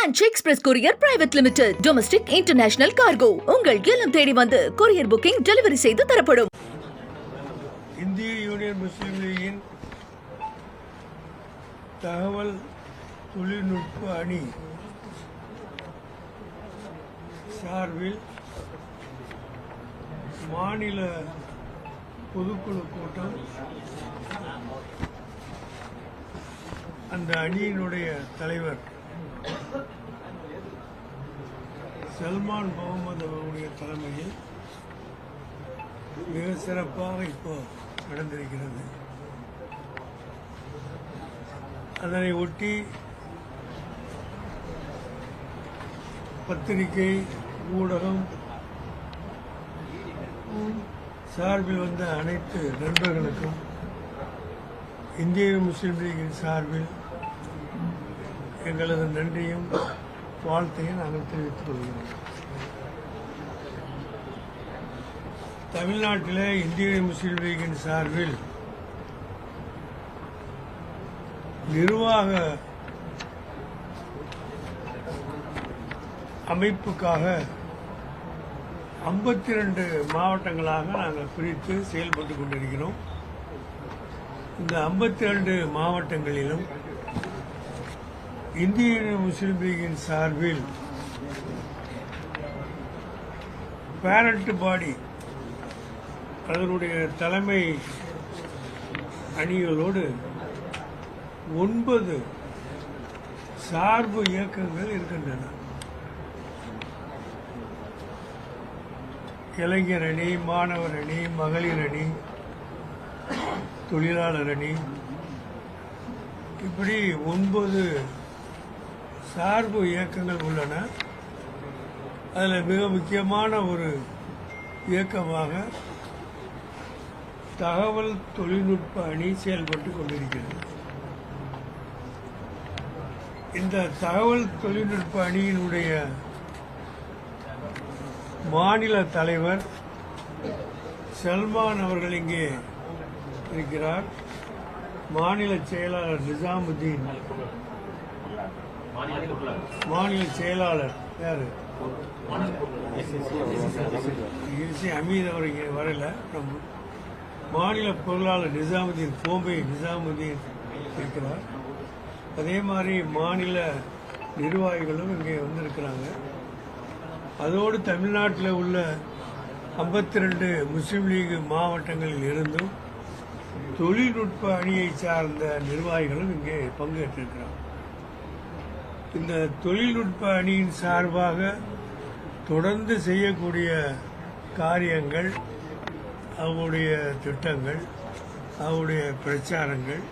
Ranch Express Courier Private Limited. Domestic International Cargo. உங்கள் இல்லம் தேடி வந்து courier booking delivery செய்து தரப்படும். இந்திய யூனியன் முஸ்லீம் லீகின் தகவல் தொழில்நுட்ப அணி சார்பில் மாநில பொதுக்குழு கூட்டம் அந்த அணியினுடைய தலைவர் சல்மான் முகமது அவருடைய தலைமையில் மிக சிறப்பாக இப்போ நடந்திருக்கிறது. அதனை ஒட்டி பத்திரிகை ஊடகம் சார்பில் வந்த அனைத்து நண்பர்களுக்கும் இந்திய முஸ்லீம் லீகின் சார்பில் எங்களது நன்றியும் வாழ்த்தையும் நாங்கள் தெரிவித்துக் கொள்கிறோம். தமிழ்நாட்டில் இந்திய முஸ்லீம் லீகின் சார்பில் நிர்வாக அமைப்புக்காக 52 மாவட்டங்களாக நாங்கள் பிரித்து செயல்பட்டு கொண்டிருக்கிறோம். இந்த 52 மாவட்டங்களிலும் இந்திய முஸ்லீம் லீகின் சார்பில் பேரண்ட் பாடி அதனுடைய தலைமை அணிகளோடு 9 சார்பு இயக்கங்கள் இருக்கின்றன. இளைஞர் அணி, மாணவர் அணி, மகளிர் அணி, தொழிலாளர் அணி, இப்படி 9 சார்பு இயக்கங்கள் உள்ளன. அதில் மிக முக்கியமான ஒரு இயக்கமாக தகவல் தொழில்நுட்ப அணி செயல்பட்டு கொண்டிருக்கிறது. இந்த தகவல் தொழில்நுட்ப அணியினுடைய மாநில தலைவர் சல்மான் அவர்கள் இங்கே இருக்கிறார். மாநில செயலாளர் நிசாமுதீன், மாநில செயலாளர் யாரு அமீத் அவர் இங்கே வரல. மாநில பொருளாளர் நிசாமுதீன், கோம்பை நிசாமுதீன் இருக்கிறார். அதே மாதிரி மாநில நிர்வாகிகளும் இங்கே வந்திருக்கிறாங்க. அதோடு தமிழ்நாட்டில் உள்ள 52 முஸ்லீம் லீக் மாவட்டங்களில் இருந்தும் தொழில்நுட்ப அணியை சார்ந்த நிர்வாகிகளும் இங்கே பங்கேற்றிருக்கிறார். இந்த தொழில்நுட்ப அணியின் சார்பாக தொடர்ந்து செய்யக்கூடிய காரியங்கள், அவருடைய திட்டங்கள், அவருடைய பிரச்சாரங்கள்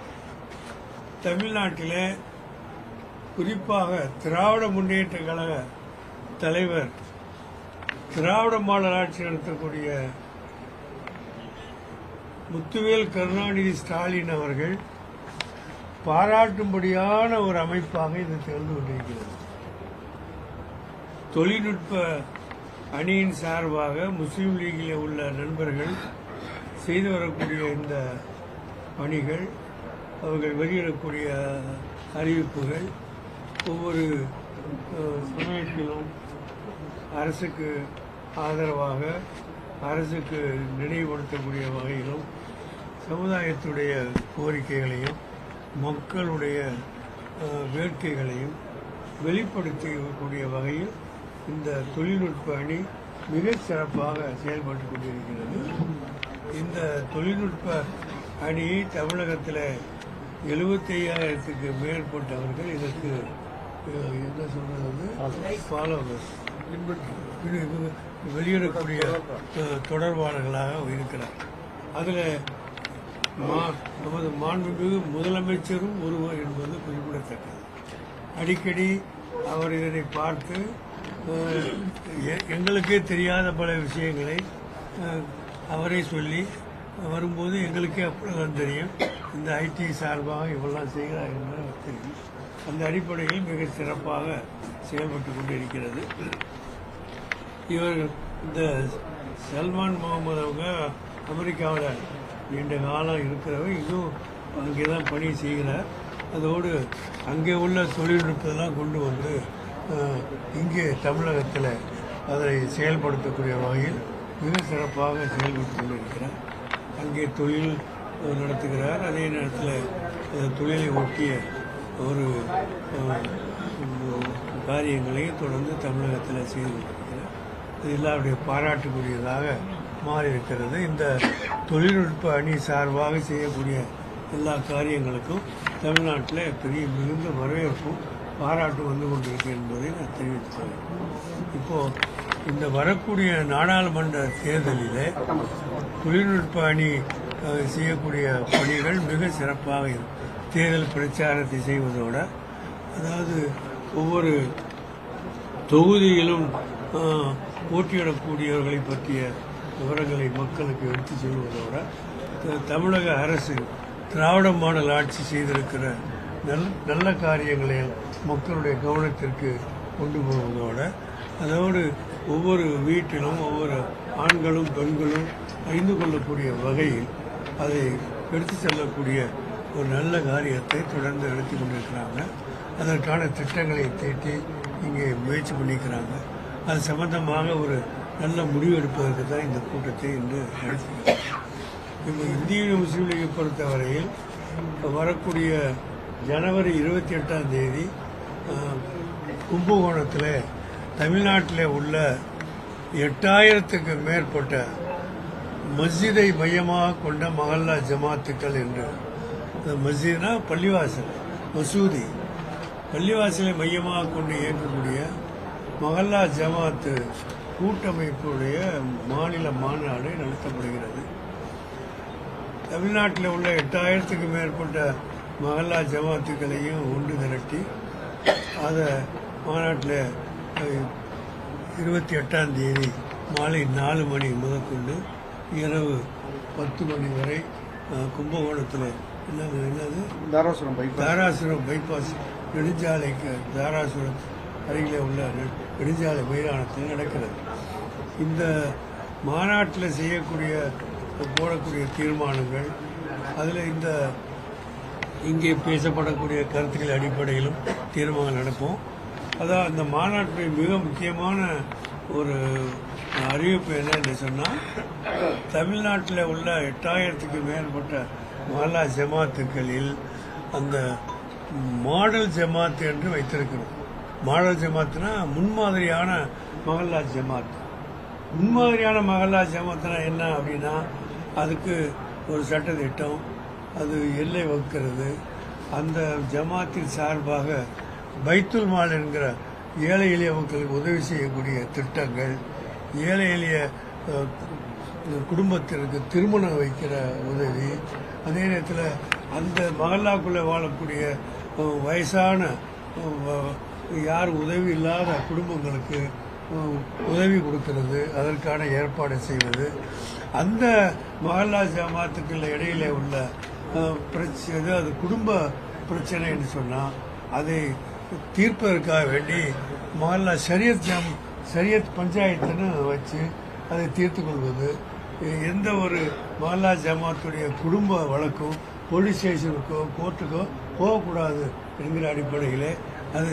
தமிழ்நாட்டில் குறிப்பாக திராவிட முன்னேற்ற கழக தலைவர், திராவிட மாடல் ஆட்சி நடத்தக்கூடிய முத்துவேல் கருணாநிதி ஸ்டாலின் அவர்கள் பாராட்டும்படியான ஒரு அமைப்பாக இது திகழ்ந்து கொண்டிருக்கிறது. தொழில்நுட்ப அணியின் சார்பாக முஸ்லீம் லீகில் உள்ள நண்பர்கள் செய்து வரக்கூடிய இந்த பணிகள், அவர்கள் வெளியிடக்கூடிய அறிவிப்புகள் ஒவ்வொரு சமயத்திலும் அரசுக்கு ஆதரவாக, அரசுக்கு நினைவுபடுத்தக்கூடிய வகையிலும் சமுதாயத்துடைய கோரிக்கைகளையும் மக்களுடைய வேட்கைகளையும் வெளிப்படுத்தக்கூடிய வகையில் இந்த தொழில்நுட்ப அணி மிக சிறப்பாக செயல்பட்டு கொண்டிருக்கிறது. இந்த தொழில்நுட்ப அணி தமிழகத்தில் 75,000க்கு மேற்பட்டவர்கள் இதற்கு என்ன சொல்றது ஃபாலோவர்ஸ் வெளியிடக்கூடிய தொடர்பாளர்களாக இருக்கிறார். அதில் நமது மாண்புமிகு முதலமைச்சரும் ஒருவர் என்பது குறிப்பிடத்தக்கது. அடிக்கடி அவர் இதனை பார்த்து எங்களுக்கே தெரியாத பல விஷயங்களை அவரே சொல்லி வரும்போது எங்களுக்கே அப்படிதான் தெரியும், இந்த ஐடி சார்பாக இவெல்லாம் செய்கிறார் என்று தெரியும். அந்த அடிப்படையில் மிக சிறப்பாக செயல்பட்டு கொண்டிருக்கிறது. இவர்கள் இந்த சல்மான் முகமது அவங்க அமெரிக்காவில் நீண்ட காலம் இருக்கிறவர், இன்னும் அங்கே தான் பணி செய்கிறார். அதோடு அங்கே உள்ள தொழில்நுட்பத்தெல்லாம் கொண்டு வந்து இங்கே தமிழகத்தில் அதை செயல்படுத்தக்கூடிய வகையில் மிக சிறப்பாக செயல்பட்டு கொண்டிருக்கிறார். அங்கே தொழில் நடத்துகிறார். அதே நேரத்தில் தொழிலை ஒட்டிய ஒரு காரியங்களையும் தொடர்ந்து தமிழகத்தில் செய்து கொண்டிருக்கிறார். இது எல்லாருடைய பாராட்டுக்குரியதாக மாறியிருக்கிறது. இந்த தொழில்நுட்ப அணி சார்பாக செய்யக்கூடிய எல்லா காரியங்களுக்கும் தமிழ்நாட்டில் பெரிய மிகுந்த வரவேற்பும் பாராட்டு வந்து கொண்டிருக்கு என்பதை நான் தெரிவித்துள்ளேன். இப்போது இந்த வரக்கூடிய நாடாளுமன்ற தேர்தலில் தொழில்நுட்ப அணி செய்யக்கூடிய பணிகள் மிக சிறப்பாக இருக்கும். தேர்தல் பிரச்சாரத்தை செய்வதோடு, அதாவது ஒவ்வொரு தொகுதியிலும் போட்டியிடக்கூடியவர்களை பற்றிய விவரங்களை மக்களுக்கு எடுத்து சொல்வதோடு, தமிழக அரசு திராவிட மாடல் ஆட்சி செய்திருக்கிற நல்ல காரியங்களை மக்களுடைய கவனத்திற்கு கொண்டு போவதோடு, அதோடு ஒவ்வொரு வீட்டிலும் ஒவ்வொரு ஆண்களும் பெண்களும் அறிந்து கொள்ளக்கூடிய வகையில் அதை எடுத்து செல்லக்கூடிய ஒரு நல்ல காரியத்தை தொடர்ந்து நடத்தி கொண்டிருக்கிறாங்க. அதற்கான திட்டங்களை தீட்டி இங்கே முயற்சி பண்ணிக்கிறாங்க. அது சம்பந்தமாக ஒரு நல்ல முடிவு எடுப்பதற்கு தான் இந்த கூட்டத்தை இன்று நடத்துகிறோம். இப்போ இந்திய முஸ்லீம் லீகை பொறுத்தவரையில் வரக்கூடிய ஜனவரி 28ஆம் தேதி கும்பகோணத்தில் தமிழ்நாட்டில் உள்ள 8000க்கு மேற்பட்ட மஸ்ஜிதை மையமாக கொண்ட மஹல்லா ஜமாத்துக்கள் என்று, மஸ்ஜித்னா பள்ளிவாசல், மசூதி, பள்ளிவாசலை மையமாக கொண்டு இயக்கக்கூடிய மஹல்லா ஜமாத்து கூட்டமைப்புடைய மாநில மாநாடு நடத்தப்படுகிறது. தமிழ்நாட்டில் உள்ள 8000க்கு மேற்பட்ட மஹல்லா ஜமாத்துக்களையும் ஒன்று திரட்டி அதை மாநாட்டில் 28ஆம் தேதி மாலை 4 மணி முதற்கொண்டு இரவு 10 மணி வரை கும்பகோணத்தில் என்னது தாராசுரம் பைபாஸ் நெடுஞ்சாலைக்கு தாராசுரம் அருகிலே உள்ள நெடுஞ்சாலை மைதானத்தில் நடக்கிறது. இந்த மாநாட்டில் செய்யக்கூடிய போடக்கூடிய தீர்மானங்கள், அதில் இங்கே பேசப்படக்கூடிய கருத்துக்கள் அடிப்படையிலும் தீர்மானம் நடப்போம். அதான் இந்த மாநாட்டுடைய மிக முக்கியமான ஒரு அறிவிப்பு என்னன்னு சொன்னால், தமிழ்நாட்டில் உள்ள 8000க்கு மேற்பட்ட மஹல்லா ஜமாத்துக்களில் அந்த மாடல் ஜமாத் என்று வைத்திருக்கிறோம். மாடல் ஜமாத்னா முன்மாதிரியான மஹல்லா ஜமாத். முன்மாதிரியான மஹல்லா ஜமாத்னா என்ன அப்படின்னா, அதுக்கு ஒரு சட்டத்திட்டம், அது எல்லை வகுக்கிறது. அந்த ஜமாத்தின் சார்பாக பைத்துல் மால் என்கிற ஏழை எளிய மக்களுக்கு உதவி செய்யக்கூடிய திட்டங்கள், ஏழை எளிய குடும்பத்திற்கு திருமணம் வைக்கிற உதவி, அதே நேரத்தில் அந்த மஹல்லாக்குள்ளே வாழக்கூடிய வயசான யார் உதவி இல்லாத குடும்பங்களுக்கு உதவி கொடுக்கிறது, அதற்கான ஏற்பாடு செய்வது. அந்த மஹல்லா ஜமாத்துக்கள் இடையில உள்ள பிரச்சனை, அது குடும்ப பிரச்சனைன்னு சொன்னால் அதை தீர்ப்பதற்காக வேண்டி மஹல்லா ஷரியத் பஞ்சாயத்துன்னு வச்சு அதை தீர்த்து கொள்வது. எந்த ஒரு மஹல்லா ஜமாத்துடைய குடும்ப வழக்கும் போலீஸ் ஸ்டேஷனுக்கோ கோர்ட்டுக்கோ போகக்கூடாது என்கிற அடிப்படையில் அது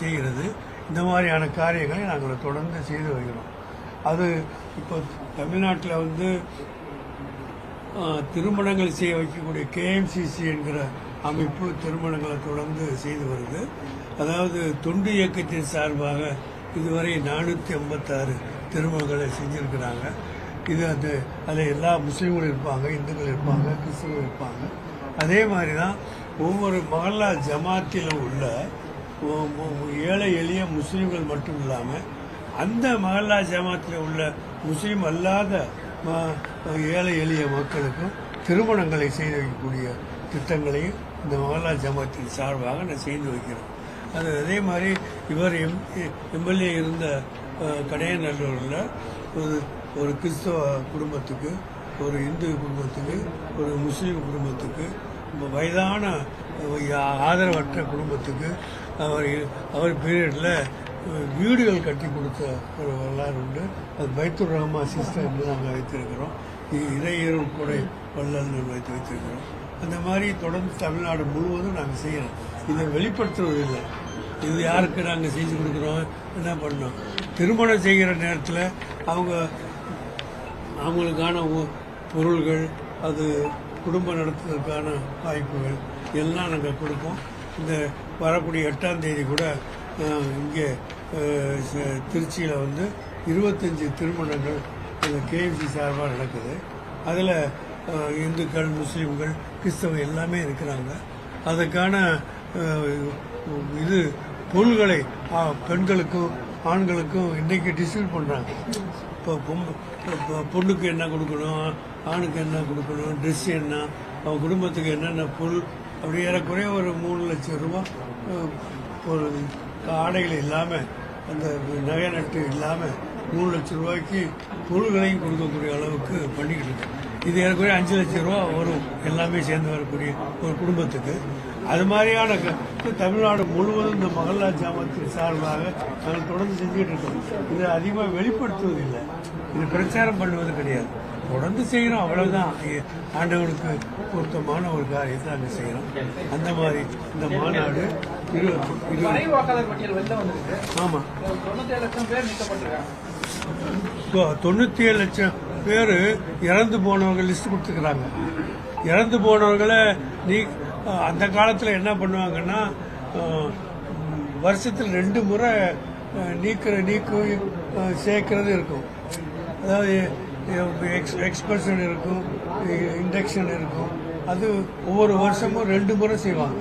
செய்கிறது. இந்த மாதிரியான காரியங்களை நாங்கள் தொடர்ந்து செய்து வருகிறோம். அது இப்போ தமிழ்நாட்டில் திருமணங்கள் செய்ய வைக்கக்கூடிய KMCC என்கிற அமைப்பு திருமணங்களை தொடர்ந்து செய்து வருது. அதாவது தொண்டு இயக்கத்தின் சார்பாக இதுவரை 486 திருமணங்களை செஞ்சுருக்கிறாங்க. இது அதில் எல்லா முஸ்லீம்களும் இருப்பாங்க, இந்துக்கள் இருப்பாங்க, கிறிஸ்தவர்கள் இருப்பாங்க. அதே மாதிரி தான் ஒவ்வொரு மஹல்லா ஜமாத்திலும் உள்ள ஏழை எளிய முஸ்லீம்கள் மட்டும் இல்லாமல் அந்த மஹல்லா ஜமாத்தில் உள்ள முஸ்லீம் அல்லாத ஏழை எளிய மக்களுக்கும் திருமணங்களை செய்து வைக்கக்கூடிய திட்டங்களையும் இந்த மஹல்லா ஜமாத்தின் சார்பாக நான் செய்து வைக்கிறோம். அது அதே மாதிரி இவர் எம்எல்ஏ இருந்த கடையநல்லூரில் ஒரு கிறிஸ்தவ குடும்பத்துக்கு, ஒரு இந்து குடும்பத்துக்கு, ஒரு முஸ்லீம் குடும்பத்துக்கு, வயதான ஆதரவற்ற குடும்பத்துக்கு அவர் பீரியடில் வீடுகள் கட்டி கொடுத்த ஒரு வரலாறு உண்டு. அது பைத்துர் ரஹ்மான் சிஸ்டம் என்று நாங்கள் வைத்திருக்கிறோம். இறையரும் கொடை வள்ளல்னு வைத்திருக்கிறோம். அந்த மாதிரி தொடர்ந்து தமிழ்நாடு முழுவதும் நாங்கள் செய்கிறோம். இதை வெளிப்படுத்துவதில்லை. இது யாருக்கு நாங்கள் செஞ்சு கொடுக்குறோம், என்ன பண்ணோம். திருமணம் செய்கிற நேரத்தில் அவங்களுக்கான பொருள்கள், அது குடும்பம் நடத்துறதுக்கான வாய்ப்புகள் எல்லாம் நாங்கள் கொடுப்போம். இந்த வரக்கூடிய 8ஆம் தேதி கூட இங்கே திருச்சியில் 25 திருமணங்கள் இந்த கேஎம்சி சார்பாக நடக்குது. அதில் இந்துக்கள், முஸ்லீம்கள், கிறிஸ்தவ எல்லாமே இருக்கிறாங்க. அதுக்கான பொருள்களை பெண்களுக்கும் ஆண்களுக்கும் இன்றைக்கி டிஸ்ட்ரிபியூட் பண்ணுறாங்க. இப்போ பொண்ணுக்கு என்ன கொடுக்கணும், ஆணுக்கு என்ன கொடுக்கணும், ட்ரெஸ் என்ன, அவங்க குடும்பத்துக்கு என்னென்ன பொருள், அப்படி ஏறக்குறைய ஒரு 3 லட்சம் ரூபா ஒரு ஆடைகள் இல்லாமல், அந்த நகை நட்டு இல்லாமல் 3 லட்சம் ரூபாய்க்கு பொருள்களையும் கொடுக்கக்கூடிய அளவுக்கு பண்ணிக்கிட்டு இருக்கோம். இது ஏறக்குறைய 5 லட்சம் ரூபா வரும், எல்லாமே சேர்ந்து வரக்கூடிய ஒரு குடும்பத்துக்கு. அது மாதிரியான தமிழ்நாடு முழுவதும் இந்த மகல்லா ஜமாத்தின் சார்பாக நாங்கள் தொடர்ந்து செஞ்சுக்கிட்டு இருக்கோம். இதை அதிகமாக வெளிப்படுத்துவதில்லை, இது பிரச்சாரம் பண்ணுவது கிடையாது, தொடர்ந்து செய்கிறோம், அவ்வளவுதான். ஆண்டவனுக்கு பொருத்தமான ஒரு காரியத்தை நாங்கள் செய்கிறோம். அந்த மாதிரி இந்த மாநாடு ஆமாம் 97 லட்சம் பேர் இறந்து போனவங்க லிஸ்ட் கொடுத்துக்கிறாங்க. இறந்து போனவர்களை அந்த காலத்தில் என்ன பண்ணுவாங்கன்னா, வருஷத்தில் 2 முறை நீக்கு சேர்க்கறது இருக்கும். அதாவது எக்ஸ்பல்ஷன் இருக்கும், இண்டக்ஷன் இருக்கும். அது ஒவ்வொரு வருஷமும் 2 முறை செய்வாங்க.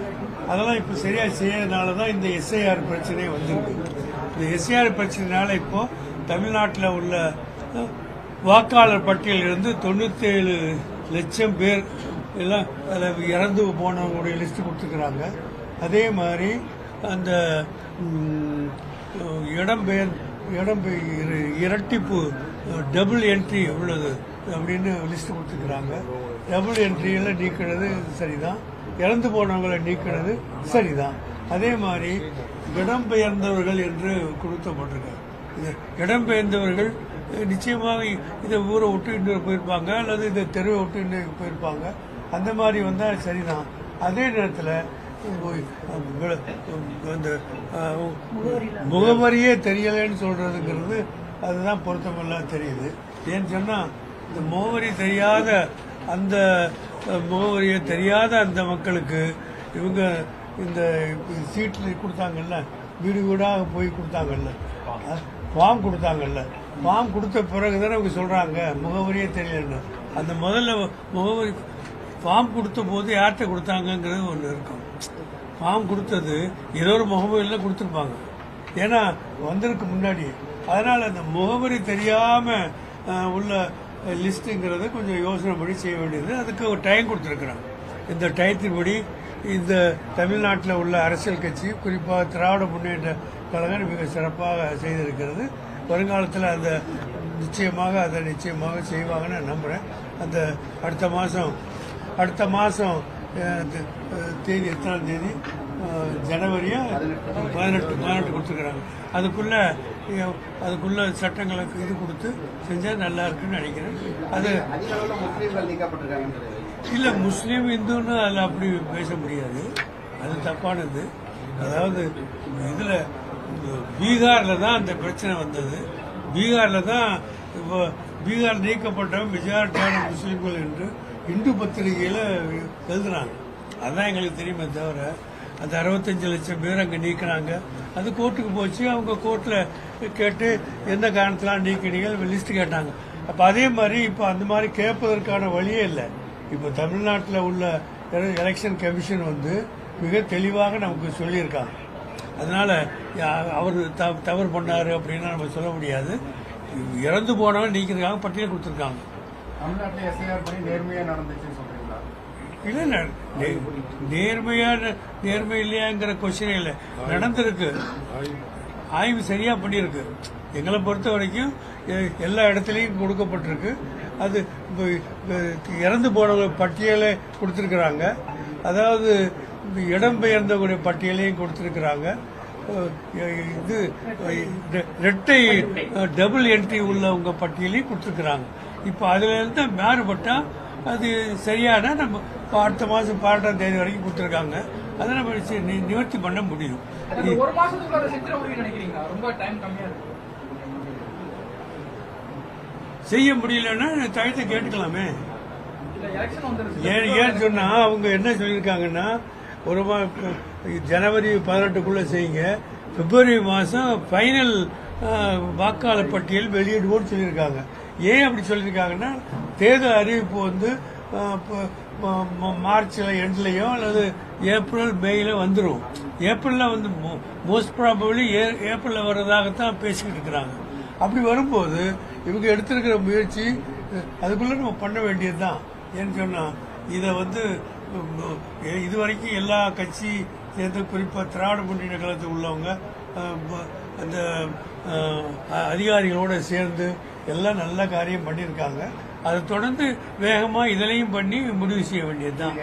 அதெல்லாம் இப்போ சரியாக செய்யறதுனால தான் இந்த எஸ்ஐஆர் பிரச்சனை வந்திருக்கு. இந்த எஸ்ஐஆர் பிரச்சனைனால இப்போ தமிழ்நாட்டில் உள்ள வாக்காளர் பட்டியலிருந்து 97 லட்சம் பேர் எல்லாம் அதில் இறந்து போனவங்களுடைய லிஸ்ட் கொடுத்துக்கிறாங்க. அதே மாதிரி அந்த இரட்டிப்பு டபுள் என்ட்ரி உள்ளது அப்படின்னு லிஸ்ட் கொடுத்துக்கிறாங்க. டபுள் என்ட்ரியெல்லாம் நீக்கிறது சரிதான், இறந்து போனவங்களை நீக்கிறது சரிதான். அதே மாதிரி இடம்பெயர்ந்தவர்கள் என்று கொடுக்கப்பட்டிருக்காங்க. இடம்பெயர்ந்தவர்கள் நிச்சயமாக இதை ஊரை விட்டு இன்னொரு போயிருப்பாங்க, அல்லது இதை தெருவை விட்டு இன்னொரு போயிருப்பாங்க. அந்த மாதிரி வந்தால் சரிதான். அதே நேரத்தில் அந்த முகவரியே தெரியலைன்னு சொல்றதுங்கிறது அதுதான் பொருத்தமெல்லாம் தெரியுது. ஏன்னு சொன்னால் இந்த முகவரி தெரியாத முகவரியை தெரியாத அந்த மக்களுக்கு இவங்க இந்த சீட்டில் கொடுத்தாங்கல்ல, வீடு வீடாக போய் கொடுத்தாங்கல்ல, ஃபார்ம் கொடுத்தாங்கல்ல, ஃபார்ம் கொடுத்த பிறகு தானே அவங்க சொல்கிறாங்க முகவரியே தெரியலன்னு. அந்த முதல்ல முகவரி ஃபார்ம் கொடுத்த போது யார்கிட்ட கொடுத்தாங்கங்கிறது ஒன்று இருக்கும். ஃபார்ம் கொடுத்தது ஏதோ ஒரு முகவரியில் கொடுத்துருப்பாங்க, ஏன்னா வந்ததுக்கு முன்னாடி. அதனால் அந்த முகவரி தெரியாமல் உள்ள லிஸ்ட்டுங்கிறத கொஞ்சம் யோசனை பண்ணி செய்ய வேண்டியது. அதுக்கு ஒரு டைம் கொடுத்துருக்குறாங்க. இந்த டயத்தின்படி இந்த தமிழ்நாட்டில் உள்ள அரசியல் கட்சி, குறிப்பாக திராவிட முன்னேற்ற கழகம் மிக சிறப்பாக செய்திருக்கிறது. வருங்காலத்தில் அதை நிச்சயமாக செய்வாங்கன்னு நான் நம்புகிறேன். அந்த அடுத்த மாதம் தேதி எத்தனாம் தேதி, ஜனவரியா 18 கொடுத்துருக்குறாங்க. அதுக்குள்ள சட்டங்களுக்கு இது கொடுத்து செஞ்சால் நல்லா இருக்குன்னு நினைக்கிறேன். அது இல்லை, முஸ்லீம் இந்துன்னு அதில் அப்படி பேச முடியாது, அது தப்பானது. அதாவது இதில் பீகாரில் தான் அந்த பிரச்சனை வந்தது. பீகாரில் தான் இப்போ பீகார் நீக்கப்பட்ட மெஜாரிட்டியான முஸ்லீம்கள் என்று இந்து பத்திரிகையில் எழுதுனாங்க. அதுதான் எங்களுக்கு தெரியுமே தவிர அந்த 65 லட்சம் பேர் அங்கே நீக்கினாங்க. அது கோர்ட்டுக்கு போச்சு. அவங்க கோர்ட்டில் கேட்டு எந்த காரணத்திலாம் நீக்கினீங்க லிஸ்ட் கேட்டாங்க. அப்போ அதே மாதிரி இப்போ அந்த மாதிரி கேட்பதற்கான வழியே இல்லை. இப்போ தமிழ்நாட்டில் உள்ள எலெக்ஷன் கமிஷன் மிக தெளிவாக நமக்கு சொல்லியிருக்காங்க. அதனால அவர் தவறு பண்ணாரு அப்படின்னு நம்ம சொல்ல முடியாது. இறந்து போனவன் நீக்கிறதுக்காக பட்டியல் கொடுத்துருக்காங்க. தமிழ்நாட்டில் எஸ்ஐஆர் பணி நேர்மையாக நடந்துச்சுன்னு சொல்றீங்களா? இல்லை, நேர்மை இல்லையாங்கிற கொஸ்டின் இல்லை, நடந்திருக்கு. ஆய்வு சரியா பண்ணியிருக்கு. எங்களை பொறுத்த வரைக்கும் எல்லா இடத்துலையும் கொடுக்கப்பட்டிருக்கு. அது இறந்து போனவங்க பட்டியலை கொடுத்துருக்குறாங்க. அதாவது இடம்பெயர்ந்தவங்களுடைய பட்டியலையும் கொடுத்துருக்குறாங்க. இது ரெட்டை டபுள் என்ட்ரி உள்ளவங்க பட்டியலையும் கொடுத்துருக்குறாங்க. இப்போ அதுல இருந்து மாறுபட்டா அது சரியான நம்ம அடுத்த மாதம் 12ஆம் தேதி வரைக்கும் கொடுத்துருக்காங்க. அதை நம்ம நிவர்த்தி பண்ண முடியும். ஒரு மாசத்துக்குள்ள அதை செஞ்சிட முடியும் நினைக்கிறீங்களா? ரொம்ப டைம் கம்மியா இருக்கு. செய்ய முடியலன்னா தயத்தை கேட்டுக்கலாமே. எலெக்ஷன் வந்துருச்சு. ஏன்னு சொன்னா அவங்க என்ன சொல்லியிருக்காங்கன்னா, ஒரு ஜனவரி 18க்குள்ள செய்யுங்க, பிப்ரவரி மாதம் ஃபைனல் வாக்காளர் பட்டியல் வெளியிடுவோம்னு சொல்லியிருக்காங்க. ஏன் அப்படி சொல்லியிருக்காங்கன்னா, தேர்தல் அறிவிப்பு வந்து மார்ச்சில் எண்ட்லையோ அல்லது ஏப்ரல் மேயில் வந்துடும். ஏப்ரலில் வந்து மோஸ்ட் ப்ராபபிளி ஏப்ரலில் வர்றதாகத்தான் பேசிக்கிட்டு இருக்கிறாங்க. அப்படி வரும்போது இவங்க எடுத்திருக்கிற முயற்சி அதுக்குள்ளே நம்ம பண்ண வேண்டியது தான். ஏன்னு சொன்னால் இதை வந்து இதுவரைக்கும் எல்லா கட்சி சேர்ந்து குறிப்பாக திராவிட முன்னேற்ற கழகத்தில் உள்ளவங்க அந்த அதிகாரிகளோடு சேர்ந்து எல்லாம் நல்ல காரியம் பண்ணியிருக்காங்க. அதை தொடர்ந்து வேகமாக இதிலையும் பண்ணி முடிவு செய்ய வேண்டியது தான்.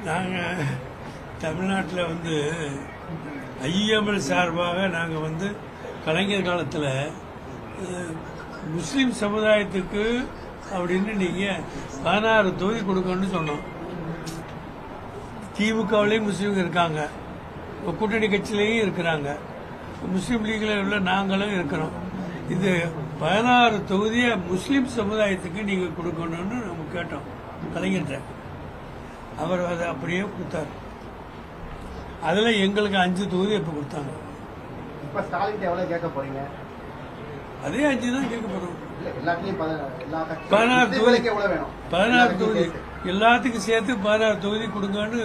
நாங்கள் தமிழ்நாட்டில் வந்து ஐஎம்எல் சார்பாக நாங்கள் வந்து கலைஞர் காலத்தில் முஸ்லீம் சமுதாயத்துக்கு அப்படின்னு நீங்கள் 16 தொகுதி கொடுக்கணும்னு சொன்னோம். திமுகவிலையும் முஸ்லீம்கள் இருக்காங்க, கூட்டணி கட்சியிலையும் இருக்கிறாங்க, முஸ்லீம் லீக்கில் உள்ள நாங்களும் இருக்கிறோம். இது 16 தொகுதியை முஸ்லீம் சமுதாயத்துக்கு நீங்கள் கொடுக்கணும்னு நம்ம கேட்டோம் கலைஞர்கிட்ட. அவர் அதை அப்படியே கொடுத்தார். அதில் எங்களுக்கு 5 தொகுதி இப்போ கொடுத்தாங்க. இப்ப ஸ்டாலின் எவ்வளவு கேட்க போறீங்க? அதே 5 தான் கேட்க போறோம். 16 தொகுதி எல்லாத்துக்கும் சேர்த்து 16 தொகுதி கொடுங்கன்னு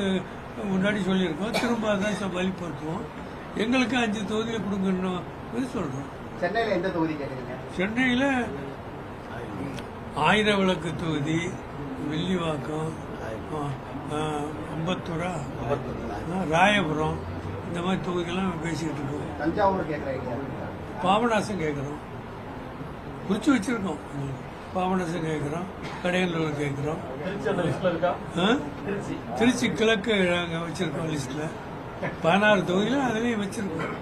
முன்னாடி சொல்லியிருக்கோம். திரும்ப அதான் வலியுறுத்துவோம். எங்களுக்கு 5 தொகுதியை கொடுங்கன்னு சொல்றோம். சென்னையில எந்த தொகுதி கேட்குறீங்க? சென்னையில் ஆயிரம் விளக்கு தொகுதி, வில்லிவாக்கம், அம்பத்தூரா, ராயபுரம், இந்த மாதிரி தொகுதியெல்லாம் பேசிக்கிட்டு இருக்கோம். தஞ்சாவூர் கேட்குறீங்க? பாபநாசம் கேட்குறோம், குறிச்சு வச்சிருக்கோம். பாபநாசம் கேட்குறோம், கடையனூர் கேட்குறோம், திருச்சி கிழக்கு நாங்கள் வச்சிருக்கோம் லிஸ்ட்ல 16 தொகுதியில அதுலேயும் வச்சிருக்கோம்.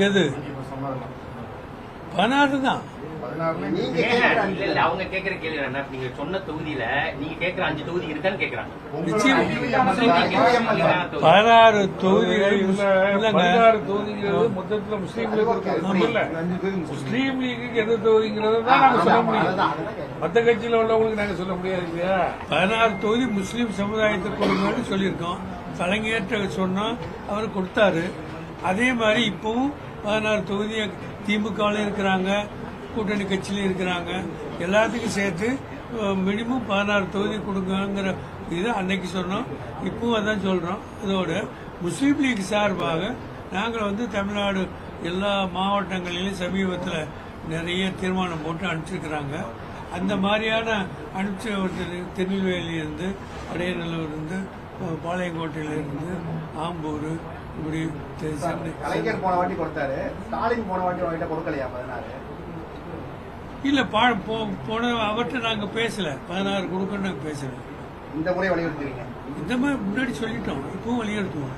எது 16 தான். அவங்க கேக்குற கேள்வி என்ன, நீங்க சொன்ன தொகுதியில நீங்க கேக்குற 5 தொகுதி இருக்கான்னு கேக்குறாங்க. 16 தொகுதிகள் மொத்தத்துல முஸ்லீம் லீக்கு எந்த தொகுதிங்கிறத தான் நாங்க சொல்ல முடியும். மற்ற கட்சியில உள்ளவங்களுக்கு நாங்க சொல்ல முடியாது இல்லையா? 16 தொகுதி முஸ்லீம் சமுதாயத்துக்கு கொடுங்கன்னு சொல்லியிருக்கோம். கலைஞர்கிட்ட சொன்னோம், அவர் கொடுத்தாரு. அதே மாதிரி இப்பவும் 16 தொகுதி திமுகவிலும் இருக்கிறாங்க, கூட்டணி கட்சியிலும் இருக்கிறாங்க. எல்லாத்துக்கும் சேர்த்து மினிமம் 16 தொகுதி கொடுங்கிற இது அன்னைக்கு சொன்னோம், இப்பவும் அதான் சொல்றோம். அதோட முஸ்லீம் லீக் சார்பாக நாங்கள் வந்து தமிழ்நாடு எல்லா மாவட்டங்களிலும் சமீபத்தில் நிறைய தீர்மானம் போட்டு அனுப்பிச்சிருக்கிறாங்க. அந்த மாதிரியான அனுப்பிச்ச திருநெல்வேலியிலிருந்து, அடையநல்லூர்லேருந்து, பாளையங்கோட்டையிலிருந்து, ஆம்பூர், இப்படி கலைஞர் போன வாட்டி கொடுத்தாரு, ஸ்டாலின் போன வாட்டி கொடுக்கலையா? 16 இல்ல போன அவர்கிட்ட நாங்க பேசல. 16 கொடுக்கணும் நாங்க பேசல. இந்த முறை வலியுறுத்துவீங்க? இந்த மாதிரி முன்னாடி சொல்லிட்டோம், இப்பவும் வலியுறுத்துவோம்.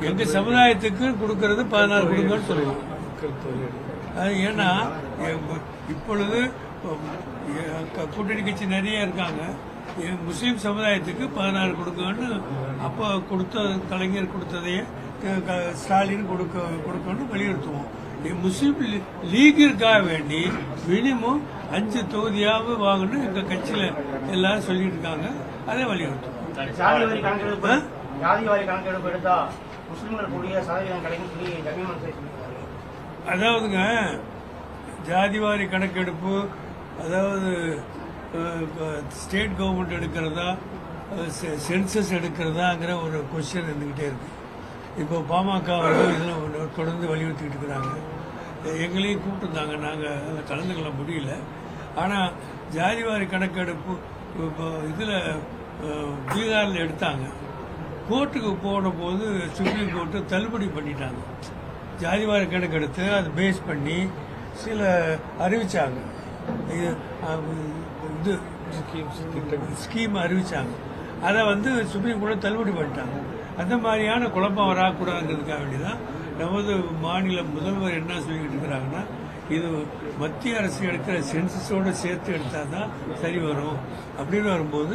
எங்க சமுதாயத்துக்கு கொடுக்கறது 16 கொடுங்கன்னு சொல்லுவோம். அது ஏன்னா இப்பொழுது கூட்டணி கட்சி நிறைய இருக்காங்க. முஸ்லீம் சமுதாயத்துக்கு 16 கொடுங்கன்னு அப்போ கலைஞர் கொடுத்ததையே ஸ்டாலின் கொடுக்கணும்னு வலியுறுத்துவோம். முஸ்லீம் லீகிற்காக வேண்டி மினிமம் 5 தொகுதியாவது வாங்கணும் எங்க கட்சியில எல்லாரும் சொல்லிட்டு இருக்காங்க. அதே வலியுறுத்தும். அதாவதுங்க, ஜாதிவாரி கணக்கெடுப்பு அதாவது ஸ்டேட் கவர்மெண்ட் எடுக்கிறதா சென்சஸ் எடுக்கிறதாங்கிற ஒரு கொஸ்டின் இருந்துகிட்டே இருக்கு. இப்போ பாமக இதில் தொடர்ந்து வலியுறுத்திட்டு இருக்கிறாங்க. எங்களையும் கூப்பிட்டுருந்தாங்க, நாங்கள் கலந்துக்கொள்ள முடியல. ஆனால் ஜாதிவாரி கணக்கெடுப்பு இதில் பீகாரில் எடுத்தாங்க. கோர்ட்டுக்கு போன போது சுப்ரீம் கோர்ட்டு தள்ளுபடி பண்ணிட்டாங்க. ஜாதிவாரி கணக்கெடுத்து அதை பேஸ் பண்ணி சில அறிவிச்சாங்க, இது ஸ்கீம் அறிவிச்சாங்க. அதை வந்து சுப்ரீம் கோர்ட் தள்ளுபடி பண்ணிட்டாங்க. அந்த மாதிரியான குழப்பம் வரக்கூடாதுங்கிறதுக்காக வேண்டிதான் நமது மாநில முதல்வர் என்ன சொல்லிக்கிட்டு இருக்கிறாங்கன்னா, இது மத்திய அரசு எடுக்கிற சென்சஸோடு சேர்த்து எடுத்தால் தான் சரி வரும் அப்படின்னு வரும்போது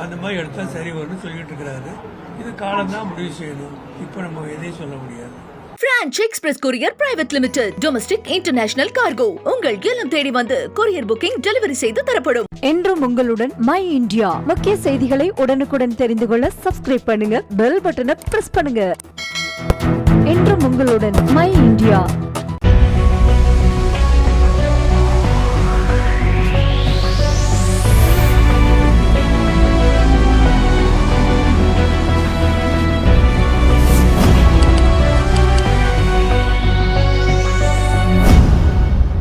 அந்த மாதிரி எடுத்தால் சரி வரும்னு சொல்லிட்டு இருக்கிறாரு. இது காலம்தான் முடிவு செய்யணும். இப்போ நம்ம எதையும் சொல்ல முடியாது. Branch express courier private limited domestic international cargo உங்கள் இல்லம் தேடி வந்து கொரியர் புக்கிங் டெலிவரி செய்து தரப்படும். என்றும் உங்களுடன் மை இந்தியா. முக்கிய செய்திகளை உடனுக்குடன் தெரிந்து கொள்ள சப்ஸ்கிரைப் பண்ணுங்க, பெல் பட்டனை பிரஸ் பண்ணுங்க. என்றும் உங்களுடன் மை இந்தியா.